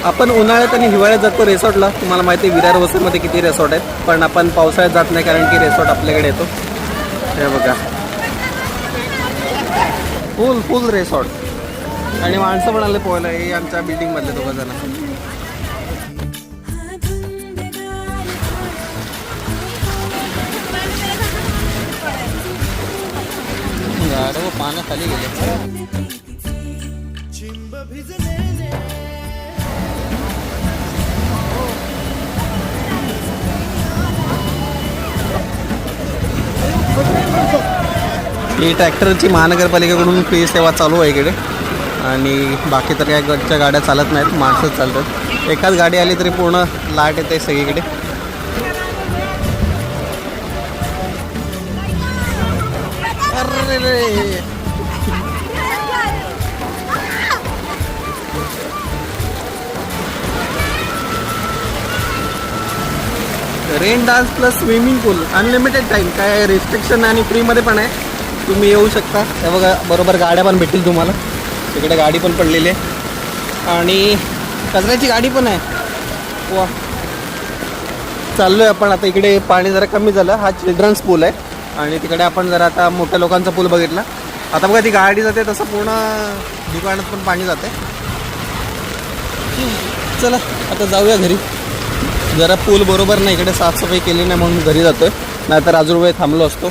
आपण उन्हाळ्यात आणि हिवाळ्यात जातो रिसॉर्टला. तुम्हाला माहिती आहे विरार वसईमध्ये किती रिसॉर्ट आहेत, पण आपण पावसाळ्यात जात नाही कारण की रिसॉर्ट आपल्याकडे येतो. हे बघा, फुल रिसॉर्ट आणि माणसं पण आले पोहायला. हे आमच्या बिल्डिंगमधले 2 जण. गाड्या पाण्याखाली गेले. ही ट्रॅक्टरची महानगरपालिकेकडून फ्री सेवा चालू आहे इकडे आणि बाकी तर काय गाड्या चालत नाहीत, माणसंच चालतात. एकाच गाडी आली तरी पूर्ण लाट येते सगळीकडे. अरे रेन डान्स प्लस स्विमिंग पूल, अनलिमिटेड टाईम, काय रिस्ट्रिक्शन आणि फ्रीमध्ये पण आहे. तुम्ही येऊ शकता. हे बघा, बरोबर गाड्या पण भेटतील तुम्हाला. तिकडे गाडी पण पडलेली आहे आणि कचऱ्याची गाडी पण आहे. वा, चाललोय आपण आता. इकडे पाणी जरा कमी झालं. हा चिल्ड्रन्स पूल आहे आणि तिकडे आपण जरा आता मोठ्या लोकांचा पूल बघितला. आता बघा ती गाडी जाते तसं पूर्ण दुकानात पण पाणी जाते. चला आता जाऊया घरी. जरा पूल बरोबर नाही, इकडे साफसफाई केली नाही म्हणून घरी जातोय, नाहीतर अजून वेळ थांबलो असतो.